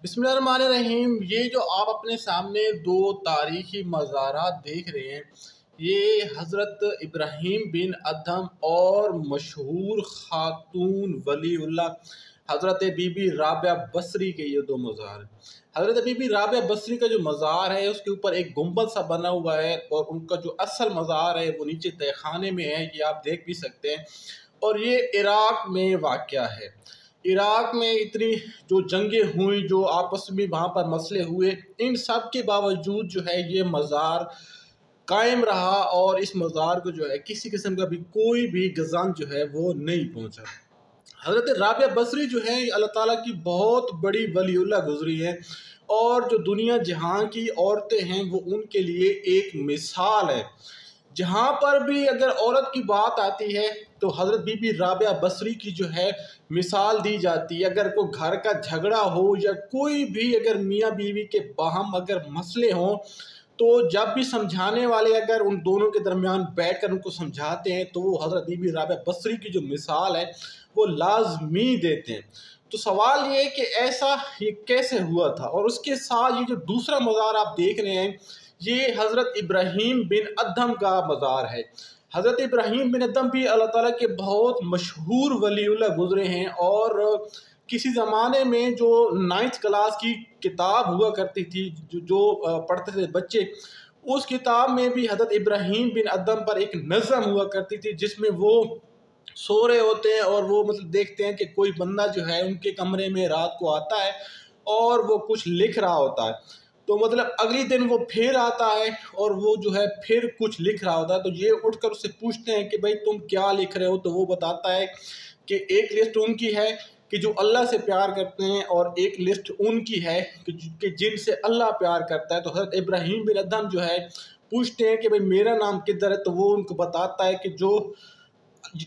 बिस्मिल्लाहिर्रहमानिर्रहीम। ये जो आप अपने सामने दो तारीखी मज़ारात देख रहे हैं, ये हज़रत इब्राहीम बिन अदहम और मशहूर ख़ातून वलीउल्लाह हज़रत बीबी राबिया बसरी के ये दो मज़ार हैं। हज़रत बीबी राबिया बसरी का जो मज़ार है उसके ऊपर एक गुंबद सा बना हुआ है और उनका जो असल मज़ार है वो नीचे तहखाने में है, ये आप देख भी सकते हैं। और ये इराक़ में वाक़या है। इराक़ में इतनी जो जंगें हुई, जो आपस में वहाँ पर मसले हुए, इन सब के बावजूद जो है ये मज़ार कायम रहा और इस मज़ार को जो है किसी किस्म का भी कोई भी गज़ान जो है वो नहीं पहुँचा। हज़रत राबिया बसरी जो है अल्लाह ताला की बहुत बड़ी वलीउल्लाह गुज़री है और जो दुनिया जहाँ की औरतें हैं वो उनके लिए एक मिसाल है। जहाँ पर भी अगर औरत की बात आती है तो हज़रत बीबी राबिया बसरी की जो है मिसाल दी जाती है। अगर कोई घर का झगड़ा हो या कोई भी अगर मियाँ बीवी के बाहम अगर मसले हों, तो जब भी समझाने वाले अगर उन दोनों के दरमियान बैठकर उनको समझाते हैं तो वो हज़रत बीबी राबिया बसरी की जो मिसाल है वो लाजमी देते हैं। तो सवाल ये है कि ऐसा ये कैसे हुआ था। और उसके साथ ये जो दूसरा मज़ार आप देख रहे हैं, ये हज़रत इब्राहीम बिन अदहम का मज़ार है। हज़रत इब्राहीम बिन अदहम भी अल्लाह ताला के बहुत मशहूर वलीउल्लाह गुज़रे हैं और किसी ज़माने में जो 9th क्लास की किताब हुआ करती थी, जो पढ़ते थे बच्चे, उस किताब में भी हज़रत इब्राहीम बिन अदहम पर एक नज़म हुआ करती थी जिसमें वो सो रहे होते हैं और वो मतलब देखते हैं कि कोई बंदा जो है उनके कमरे में रात को आता है और वो कुछ लिख रहा होता है। तो मतलब अगले दिन वो फिर आता है और वो जो है फिर कुछ लिख रहा होता है। तो ये उठकर उससे पूछते हैं कि भाई तुम क्या लिख रहे हो। तो वो बताता है कि एक लिस्ट उनकी है कि जो अल्लाह से प्यार करते हैं और एक लिस्ट उनकी है कि जिनसे अल्लाह प्यार करता है। तो हज़रत इब्राहीम बिन अदहम जो है पूछते हैं कि भाई मेरा नाम किधर है। तो वो उनको बताता है कि जो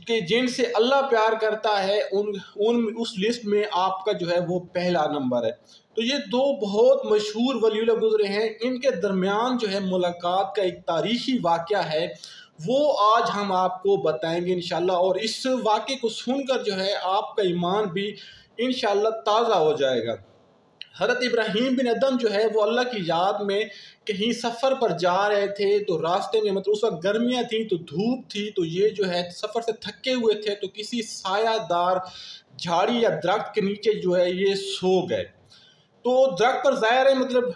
कि जिनसे अल्लाह प्यार करता है उन उस लिस्ट में आपका जो है वो पहला नंबर है। तो ये दो बहुत मशहूर वलीउल्लाह गुज़रे हैं, इनके दरमियान जो है मुलाकात का एक तारीख़ी वाक़या है, वो आज हम आपको बताएंगे इंशाअल्लाह। और इस वाक़े को सुनकर जो है आपका ईमान भी इंशाअल्लाह ताज़ा हो जाएगा। हज़रत इब्राहीम बिन अदहम जो है वो अल्लाह की याद में कहीं सफ़र पर जा रहे थे। तो रास्ते में मतलब उस वक्त गर्मियाँ थी तो धूप थी, तो ये जो है सफ़र से थके हुए थे तो किसी सायादार झाड़ी या दरख्त के नीचे जो है ये सो गए। तो दरख्त पर ज़ाहिर है मतलब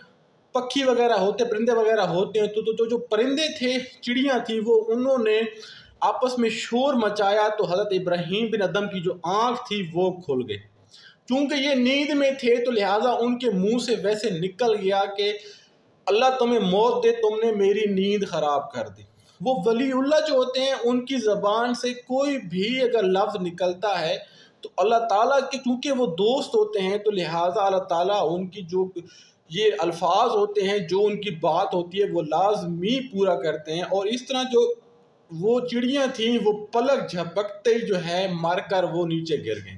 पक्षी वगैरह होते, परिंदे वगैरह होते हैं। तो जो परिंदे थे, चिड़ियाँ थी, वो उन्होंने आपस में शोर मचाया। तो हज़रत इब्राहीम बिन अदहम की जो आँख थी वो खुल गई। चूँकि ये नींद में थे तो लिहाजा उनके मुंह से वैसे निकल गया कि अल्लाह तुम्हें मौत दे, तुमने मेरी नींद ख़राब कर दी। वो वलीउल्लाह जो होते हैं उनकी ज़बान से कोई भी अगर लफ्ज़ निकलता है तो अल्लाह ताला के, क्योंकि वो दोस्त होते हैं तो लिहाजा अल्लाह ताला उनकी जो ये अल्फाज होते हैं, जो उनकी बात होती है वो लाजमी पूरा करते हैं। और इस तरह जो वो चिड़ियाँ थीं वो पलक झपकते ही जो है मर कर वो नीचे गिर गई।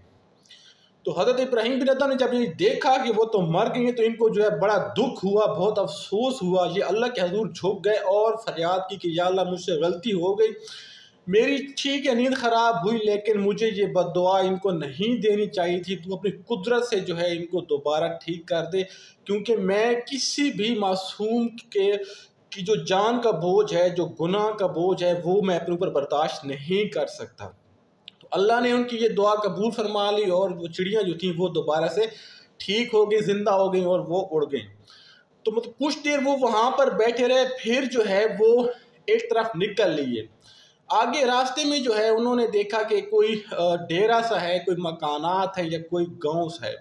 तो हज़रत इब्राहीम बिन अदहम ने जब ये देखा कि वो तो मर गई हैं तो इनको जो है बड़ा दुख हुआ, बहुत अफसोस हुआ। ये अल्लाह के हज़ूर झुक गए और फरियाद की कि या अल्लाह मुझसे गलती हो गई, मेरी ठीक है नींद ख़राब हुई लेकिन मुझे ये बद्दुआ इनको नहीं देनी चाहिए थी। तू अपनी कुदरत से जो है इनको दोबारा ठीक कर दे, क्योंकि मैं किसी भी मासूम के की जो जान का बोझ है, जो गुनाह का बोझ है, वो मैं अपने ऊपर बर्दाश्त नहीं कर सकता। तो अल्लाह ने उनकी ये दुआ कबूल फरमा ली और वो चिड़ियाँ जो थी वो दोबारा से ठीक हो गई, ज़िंदा हो गई और वो उड़ गई। तो मतलब कुछ देर वो वहाँ पर बैठे रहे, फिर जो है वो एक तरफ निकल लिए। आगे रास्ते में जो है उन्होंने देखा कि कोई डेरा सा है, कोई मकानात है या कोई गांव सा है।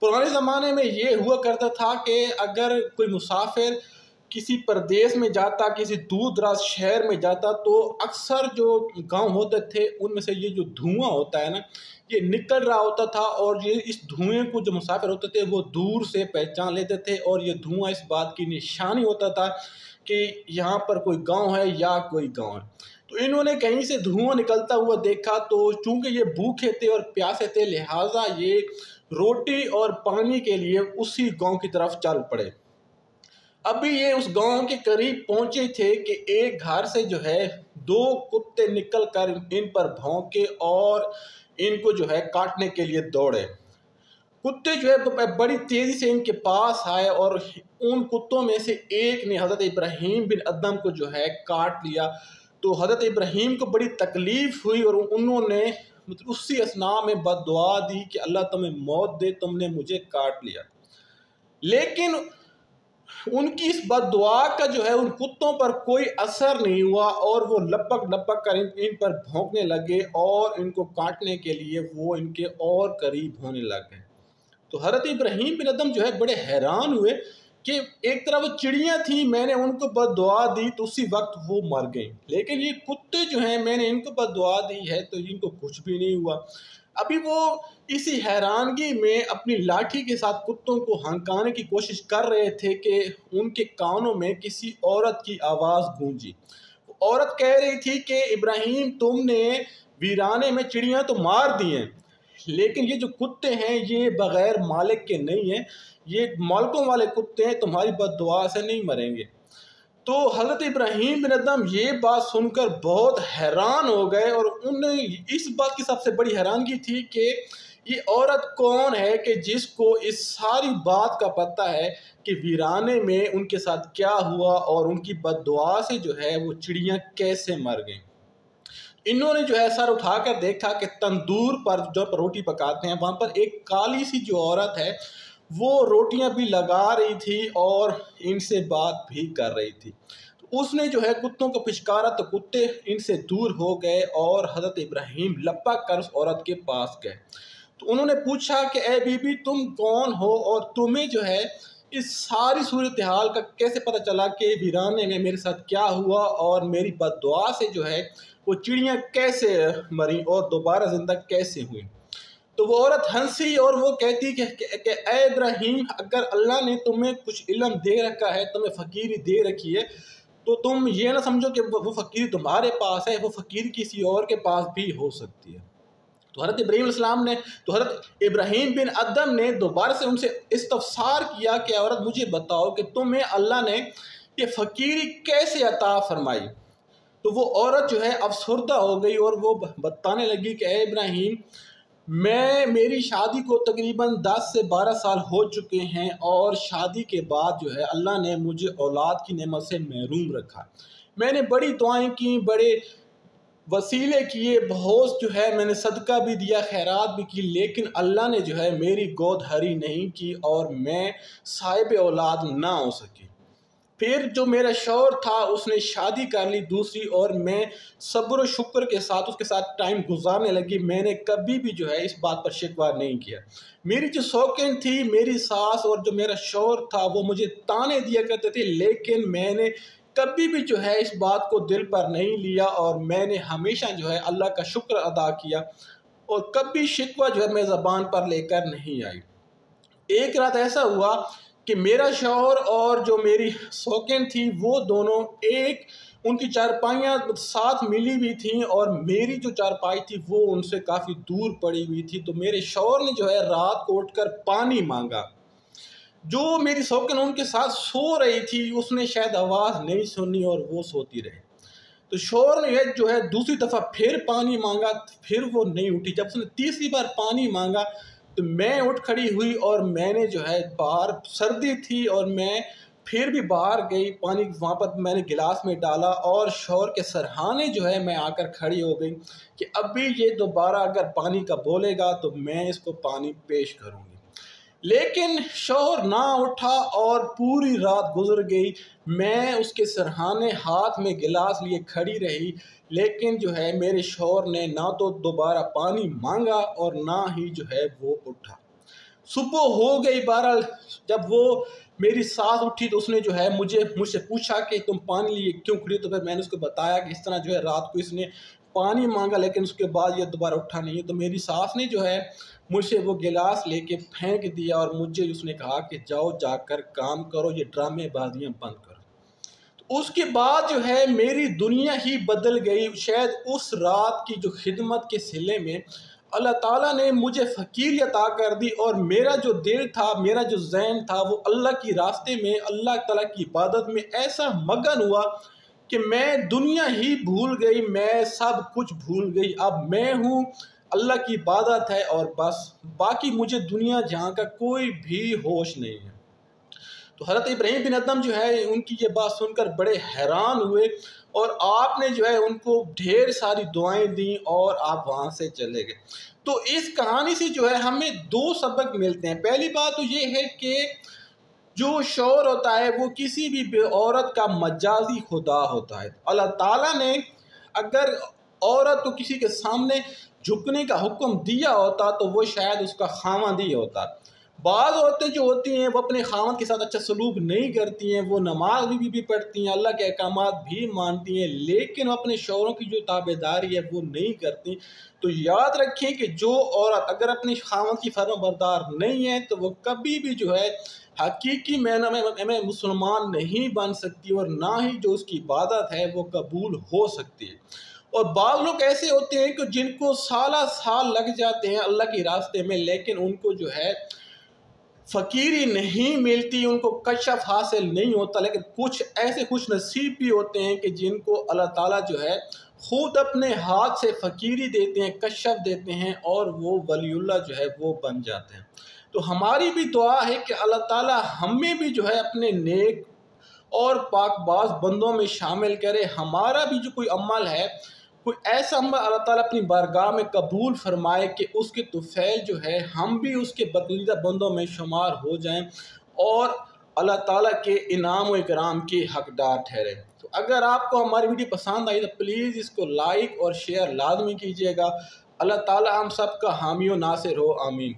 पुराने ज़माने में ये हुआ करता था कि अगर कोई मुसाफिर किसी प्रदेश में जाता, किसी दूर दराज शहर में जाता, तो अक्सर जो गांव होते थे उनमें से ये जो धुआं होता है ना, ये निकल रहा होता था। और ये इस धुएं को जो मुसाफिर होते थे वो दूर से पहचान लेते थे और ये धुआं इस बात की निशानी होता था कि यहाँ पर कोई गांव है या कोई गांव है। तो इन्होंने कहीं से धुआं निकलता हुआ देखा, तो चूंकि ये भूखे थे और प्यासे थे लिहाजा ये रोटी और पानी के लिए उसी गांव की तरफ चल पड़े। अभी ये उस गांव के करीब पहुंचे थे कि एक घर से जो है दो कुत्ते निकल कर इन पर भौंके और इनको जो है काटने के लिए दौड़े। कुत्ते जो है बड़ी तेज़ी से इनके पास आए और उन कुत्तों में से एक ने हज़रत इब्राहीम बिन अदम को जो है काट लिया। तो हज़रत इब्राहीम को बड़ी तकलीफ़ हुई और उन्होंने मतलब उसी असना में बद्दुआ दी कि अल्लाह तुम्हें मौत दे, तुमने मुझे काट लिया। लेकिन उनकी इस बद्दुआ का जो है उन कुत्तों पर कोई असर नहीं हुआ और वो लपक लपक कर इन पर भौंकने लगे और इनको काटने के लिए वो इनके और करीब होने लग गए। तो हज़रत इब्राहीम बिन अदम जो है बड़े हैरान हुए कि एक तरफ वो चिड़ियाँ थी, मैंने उनको बद्दुआ दी तो उसी वक्त वो मर गई, लेकिन ये कुत्ते जो हैं मैंने इनको बद्दुआ दी है तो इनको कुछ भी नहीं हुआ। अभी वो इसी हैरानगी में अपनी लाठी के साथ कुत्तों को हंकाने की कोशिश कर रहे थे कि उनके कानों में किसी औरत की आवाज़ गूंजी। औरत कह रही थी कि इब्राहीम तुमने वीराने में चिड़ियाँ तो मार दी हैं, लेकिन ये जो कुत्ते हैं ये बग़ैर मालिक के नहीं हैं, ये मालिकों वाले कुत्ते हैं, तुम्हारी बद्दुआ से नहीं मरेंगे। तो हज़रत इब्राहीम बिन अदम ये बात सुनकर बहुत हैरान हो गए और उन्हें इस बात की सबसे बड़ी हैरानगी थी कि ये औरत कौन है कि जिसको इस सारी बात का पता है कि वीराने में उनके साथ क्या हुआ और उनकी बद्दुआ से जो है वो चिड़ियाँ कैसे मर गईं। इन्होंने जो है सर उठाकर देखा कि तंदूर पर जो रोटी पकाते हैं वहाँ पर एक काली सी जो औरत है वो रोटियां भी लगा रही थी और इनसे बात भी कर रही थी। तो उसने जो है कुत्तों को फिचकारा तो कुत्ते इनसे दूर हो गए और हज़रत इब्राहीम लपक कर उस औरत के पास गए। तो उन्होंने पूछा कि ए बीबी तुम कौन हो और तुम्हें जो है इस सारी सूरत हाल का कैसे पता चला कि वीराने में मेरे साथ क्या हुआ और मेरी बद्दुआ से जो है वो चिड़ियाँ कैसे मरी और दोबारा ज़िंदा कैसे हुई। तो वो औरत हंसी और वो कहती कि ए इब्राहीम अगर अल्लाह ने तुम्हें कुछ इल्म दे रखा है, तुम्हें फ़कीरी दे रखी है, तो तुम ये ना समझो कि वो फ़कीरी तुम्हारे पास है, वो फ़कीर किसी और के पास भी हो सकती है। तो हज़रत इब्राहीम बिन अदम ने दोबारा से उनसे इस्तफ़सार किया कि औरत मुझे बताओ कि तुम्हें अल्लाह ने ये फ़कीरी कैसे अता फ़रमाई। तो वो औरत जो है अफसरदा हो गई और वो बताने लगी कि ए इब्राहीम मेरी शादी को तकरीबन 10 से 12 साल हो चुके हैं और शादी के बाद जो है अल्लाह ने मुझे औलाद की नेमत से महरूम रखा। मैंने बड़ी दुआएं की, बड़े वसीले किए, बहुत जो है मैंने सदका भी दिया, खैरात भी की, लेकिन अल्लाह ने जो है मेरी गोद हरी नहीं की और मैं साहिब औलाद ना हो सकी। फिर जो मेरा शौहर था उसने शादी कर ली दूसरी और मैं सब्र शुक्र के साथ उसके साथ टाइम गुजारने लगी। मैंने कभी भी जो है इस बात पर शिकवा नहीं किया। मेरी जो शौकीन थी मेरी सास और जो मेरा शौहर था वो मुझे ताने दिया करते थे, लेकिन मैंने कभी भी जो है इस बात को दिल पर नहीं लिया और मैंने हमेशा जो है अल्लाह का शुक्र अदा किया और कभी शिकवा जो है मैं ज़बान पर लेकर नहीं आई। एक रात ऐसा हुआ कि मेरा शौहर और जो मेरी शौकीन थी वो दोनों एक उनकी चारपाइयाँ साथ मिली हुई थी और मेरी जो चारपाई थी वो उनसे काफ़ी दूर पड़ी हुई थी। तो मेरे शौहर ने जो है रात को उठकर पानी मांगा। जो मेरी शौकीन उनके साथ सो रही थी उसने शायद आवाज़ नहीं सुनी और वो सोती रही। तो शौहर ने जो है दूसरी दफ़ा फिर पानी मांगा, फिर वो नहीं उठी। जब उसने तीसरी बार पानी मांगा तो मैं उठ खड़ी हुई और मैंने जो है बाहर सर्दी थी और मैं फिर भी बाहर गई, पानी वहाँ पर मैंने गिलास में डाला और शौहर के सरहाने जो है मैं आकर खड़ी हो गई कि अभी ये दोबारा अगर पानी का बोलेगा तो मैं इसको पानी पेश करूँगी। लेकिन शौहर ना उठा और पूरी रात गुजर गई। मैं उसके सरहाने हाथ में गिलास लिए खड़ी रही, लेकिन जो है मेरे शौहर ने ना तो दोबारा पानी मांगा और ना ही जो है वो उठा। सुबह हो गई, बहरहाल जब वो मेरी सास उठी तो उसने जो है मुझसे पूछा कि तुम पानी लिए क्यों खड़ी। तो फिर मैंने उसको बताया कि इस तरह जो है रात को इसने पानी मांगा लेकिन उसके बाद ये दोबारा उठा नहीं है। तो मेरी सास ने जो है मुझसे वो गिलास लेके फेंक दिया और मुझे उसने कहा कि जाओ जाकर काम करो, ये ड्रामेबाजियाँ बंद करो। तो उसके बाद जो है मेरी दुनिया ही बदल गई। शायद उस रात की जो खिदमत के सिले में अल्लाह ताला ने मुझे फ़कीर अता कर दी और मेरा जो दिल था, मेरा जो ज़हन था वो अल्लाह की रास्ते में, अल्लाह ताला की इबादत में ऐसा मगन हुआ कि मैं दुनिया ही भूल गई, मैं सब कुछ भूल गई। अब मैं हूँ अल्लाह की इबादत है और बस, बाकी मुझे दुनिया जहाँ का कोई भी होश नहीं है। तो हज़रत इब्राहीम बिन अदहम जो है उनकी ये बात सुनकर बड़े हैरान हुए और आपने जो है उनको ढेर सारी दुआएं दी और आप वहाँ से चले गए। तो इस कहानी से जो है हमें दो सबक मिलते हैं। पहली बात तो ये है कि जो शौहर होता है वो किसी भी औरत का मजाजी खुदा होता है। अल्लाह ताला ने अगर औरत को किसी के सामने झुकने का हुक्म दिया होता तो वो शायद उसका खामद ही होता। बाज़ औरतें जो होती हैं वो अपने खामद के साथ अच्छा सलूक नहीं करती हैं, वो नमाज भी पढ़ती हैं, अल्लाह के अहकामात भी मानती हैं, लेकिन अपने शौहरों की जो ताबेदारी है वो नहीं करती। तो याद रखें कि जो औरत अगर अपने खामद की फर्माबरदार नहीं है तो वो कभी भी जो है हकीकी मायने में मुसलमान नहीं बन सकती और ना ही जो उसकी इबादत है वो कबूल हो सकती है। और बाज़ लोग ऐसे होते हैं कि जिनको साला साल लग जाते हैं अल्लाह के रास्ते में, लेकिन उनको जो है फ़कीरी नहीं मिलती, उनको कशफ हासिल नहीं होता। लेकिन कुछ ऐसे खुश नसीब भी होते हैं कि जिनको अल्लाह ताला जो है ख़ुद अपने हाथ से फ़कीरी देते हैं, कशफ देते हैं और वो वलीउल्लाह जो है वो बन जाते हैं। तो हमारी भी दुआ है कि अल्लाह ताला हमें भी जो है अपने नेक और पाकबाज़ बंदों में शामिल करे। हमारा भी जो कोई अमल है, कोई ऐसा अमल अल्लाह ताला अपनी बारगाह में कबूल फरमाए कि उसके तुफ़ैल जो है हम भी उसके बदलीदा बंदों में शुमार हो जाएं और अल्लाह ताला के इनाम व इकराम के हकदार ठहरे। तो अगर आपको हमारी वीडियो पसंद आई तो प्लीज़ इसको लाइक और शेयर लाजमी कीजिएगा। अल्लाह ताला हम सब का हामी व नासिर हो, आमीन।